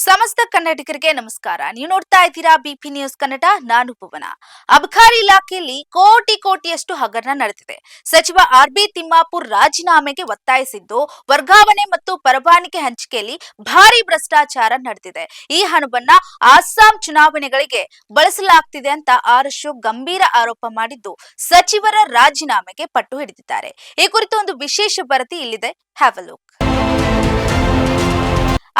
ಸಮಸ್ತ ಕನ್ನಡಿಗರಿಗೆ ನಮಸ್ಕಾರ. ನೀವು ನೋಡ್ತಾ ಇದ್ದೀರಾ ಬಿಪಿ ನ್ಯೂಸ್ ಕನ್ನಡ. ನಾನು ಭುವನ. ಅಬಕಾರಿ ಇಲಾಖೆಯಲ್ಲಿ ಕೋಟಿಯಷ್ಟು ಹಗರಣ ನಡೆದಿದೆ. ಸಚಿವ ಆರ್.ಬಿ. ತಿಮ್ಮಾಪುರ್ ರಾಜೀನಾಮೆಗೆ ಒತ್ತಾಯಿಸಿದ್ದು, ವರ್ಗಾವಣೆ ಮತ್ತು ಪರವಾನಗಿ ಹಂಚಿಕೆಯಲ್ಲಿ ಭಾರಿ ಭ್ರಷ್ಟಾಚಾರ ನಡೆದಿದೆ. ಈ ಹಣವನ್ನ ಅಸ್ಸಾಂ ಚುನಾವಣೆಗಳಿಗೆ ಬಳಸಲಾಗ್ತಿದೆ ಅಂತ ಆರ್ ಅಶೋಕ್ ಗಂಭೀರ ಆರೋಪ ಮಾಡಿದ್ದು, ಸಚಿವರ ರಾಜೀನಾಮೆಗೆ ಪಟ್ಟು ಹಿಡಿದಿದ್ದಾರೆ. ಈ ಕುರಿತು ಒಂದು ವಿಶೇಷ ವರದಿ ಇಲ್ಲಿದೆ. Have a look.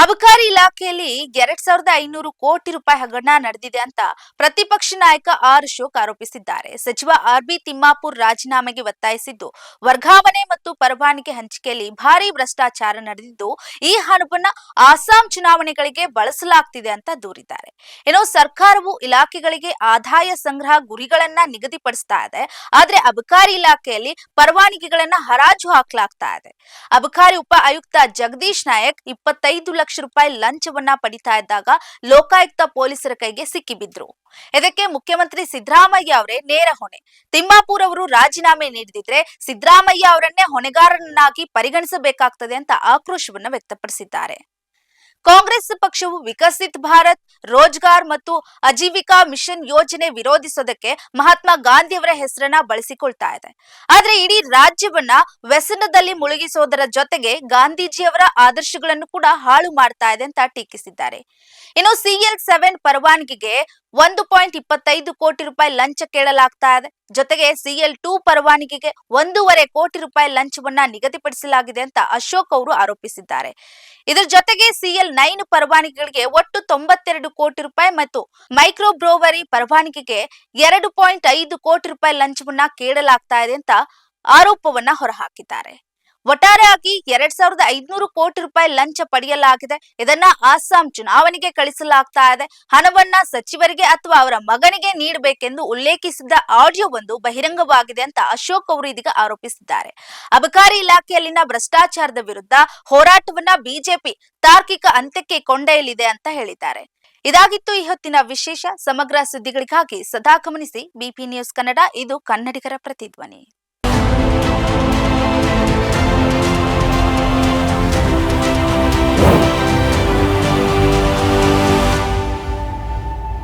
ಅಬಕಾರಿ ಇಲಾಖೆಯಲ್ಲಿ 2,500 ಕೋಟಿ ರೂಪಾಯಿ ಹಗರಣ ನಡೆದಿದೆ ಅಂತ ಪ್ರತಿಪಕ್ಷ ನಾಯಕ ಆರ್ ಅಶೋಕ್ ಆರೋಪಿಸಿದ್ದಾರೆ. ಸಚಿವ ಆರ್.ಬಿ. ತಿಮ್ಮಾಪುರ್ ರಾಜೀನಾಮೆಗೆ ಒತ್ತಾಯಿಸಿದ್ದು, ವರ್ಗಾವಣೆ ಮತ್ತು ಪರವಾನಗಿ ಹಂಚಿಕೆಯಲ್ಲಿ ಭಾರಿ ಭ್ರಷ್ಟಾಚಾರ ನಡೆದಿದ್ದು, ಈ ಹಣವನ್ನ ಅಸ್ಸಾಂ ಚುನಾವಣೆಗಳಿಗೆ ಬಳಸಲಾಗ್ತಿದೆ ಅಂತ ದೂರಿದ್ದಾರೆ. ಏನೋ ಸರ್ಕಾರವು ಇಲಾಖೆಗಳಿಗೆ ಆದಾಯ ಸಂಗ್ರಹ ಗುರಿಗಳನ್ನ ನಿಗದಿಪಡಿಸ್ತಾ ಇದೆ, ಆದ್ರೆ ಅಬಕಾರಿ ಇಲಾಖೆಯಲ್ಲಿ ಪರವಾನಗಿಗಳನ್ನ ಹರಾಜು ಹಾಕಲಾಗ್ತಾ ಇದೆ. ಅಬಕಾರಿ ಉಪ ಆಯುಕ್ತ ಜಗದೀಶ್ ನಾಯಕ್ 25 ಲಕ್ಷ ರೂಪಾಯಿ ಲಂಚವನ್ನ ಪಡಿತಾ ಇದ್ದಾಗ ಲೋಕಾಯುಕ್ತ ಪೊಲೀಸರ ಕೈಗೆ ಸಿಕ್ಕಿಬಿದ್ರು. ಇದಕ್ಕೆ ಮುಖ್ಯಮಂತ್ರಿ ಸಿದ್ದರಾಮಯ್ಯ ಅವರೇ ನೇರ ಹೊಣೆ. ತಿಮ್ಮಾಪುರ್ ಅವರು ರಾಜೀನಾಮೆ ನೀಡಿದ್ರೆ ಸಿದ್ದರಾಮಯ್ಯ ಅವರನ್ನೇ ಹೊಣೆಗಾರನನ್ನಾಗಿ ಪರಿಗಣಿಸಬೇಕಾಗ್ತದೆ ಅಂತ ಆಕ್ರೋಶವನ್ನ ವ್ಯಕ್ತಪಡಿಸಿದ್ದಾರೆ. ಕಾಂಗ್ರೆಸ್ ಪಕ್ಷವು ವಿಕಸಿತ್ ಭಾರತ್, ರೋಜ್ಗಾರ್ ಮತ್ತು ಅಜೀವಿಕಾ ಮಿಷನ್ ಯೋಜನೆ ವಿರೋಧಿಸೋದಕ್ಕೆ ಮಹಾತ್ಮ ಗಾಂಧಿ ಅವರ ಹೆಸರನ್ನ ಬಳಸಿಕೊಳ್ತಾ ಇದೆ. ಆದ್ರೆ ಇಡೀ ರಾಜ್ಯವನ್ನ ವ್ಯಸನದಲ್ಲಿ ಮುಳುಗಿಸೋದರ ಜೊತೆಗೆ ಗಾಂಧೀಜಿಯವರ ಆದರ್ಶಗಳನ್ನು ಕೂಡ ಹಾಳು ಮಾಡ್ತಾ ಇದೆ ಅಂತ ಟೀಕಿಸಿದ್ದಾರೆ. ಇನ್ನು CL7 ಪರವಾನಗಿಗೆ 1.25 ಕೋಟಿ ರೂಪಾಯಿ ಲಂಚ ಕೇಳಲಾಗ್ತಾ ಇದೆ. ಜೊತೆಗೆ CL2 ಪರವಾನಗಿಗೆ 1.5 ಕೋಟಿ ರೂಪಾಯಿ ಲಂಚವನ್ನ ನಿಗದಿಪಡಿಸಲಾಗಿದೆ ಅಂತ ಅಶೋಕ್ ಅವರು ಆರೋಪಿಸಿದ್ದಾರೆ. ಇದರ ಜೊತೆಗೆ CL9 ಪರವಾನಗಿಗಳಿಗೆ ಒಟ್ಟು 92 ಕೋಟಿ ರೂಪಾಯಿ ಮತ್ತು ಮೈಕ್ರೋ ಬ್ರೋವರಿ ಪರವಾನಗಿಗೆ 2.5 ಕೋಟಿ ರೂಪಾಯಿ ಲಂಚವನ್ನ ಕೇಳಲಾಗ್ತಾ ಇದೆ ಅಂತ ಆರೋಪವನ್ನ ಹೊರಹಾಕಿದ್ದಾರೆ. ಒಟ್ಟಾರೆಯಾಗಿ 2,500 ಕೋಟಿ ರೂಪಾಯಿ ಲಂಚ ಪಡೆಯಲಾಗಿದೆ. ಇದನ್ನ ಅಸ್ಸಾಂ ಚುನಾವಣೆಗೆ ಕಳಿಸಲಾಗ್ತಾ ಇದೆ. ಹಣವನ್ನ ಸಚಿವರಿಗೆ ಅಥವಾ ಅವರ ಮಗನಿಗೆ ನೀಡಬೇಕೆಂದು ಉಲ್ಲೇಖಿಸಿದ್ದ ಆಡಿಯೋ ಒಂದು ಬಹಿರಂಗವಾಗಿದೆ ಅಂತ ಅಶೋಕ್ ಅವರು ಇದೀಗ ಆರೋಪಿಸಿದ್ದಾರೆ. ಅಬಕಾರಿ ಇಲಾಖೆಯಲ್ಲಿನ ಭ್ರಷ್ಟಾಚಾರದ ವಿರುದ್ಧ ಹೋರಾಟವನ್ನ ಬಿಜೆಪಿ ತಾರ್ಕಿಕ ಅಂತ್ಯಕ್ಕೆ ಕೊಂಡೊಯ್ಯಲಿದೆ ಅಂತ ಹೇಳಿದ್ದಾರೆ. ಇದಾಗಿತ್ತು ಈ ಹೊತ್ತಿನ ವಿಶೇಷ. ಸಮಗ್ರ ಸುದ್ದಿಗಳಿಗಾಗಿ ಸದಾ ಗಮನಿಸಿ ಬಿಪಿ ನ್ಯೂಸ್ ಕನ್ನಡ. ಇದು ಕನ್ನಡಿಗರ ಪ್ರತಿಧ್ವನಿ.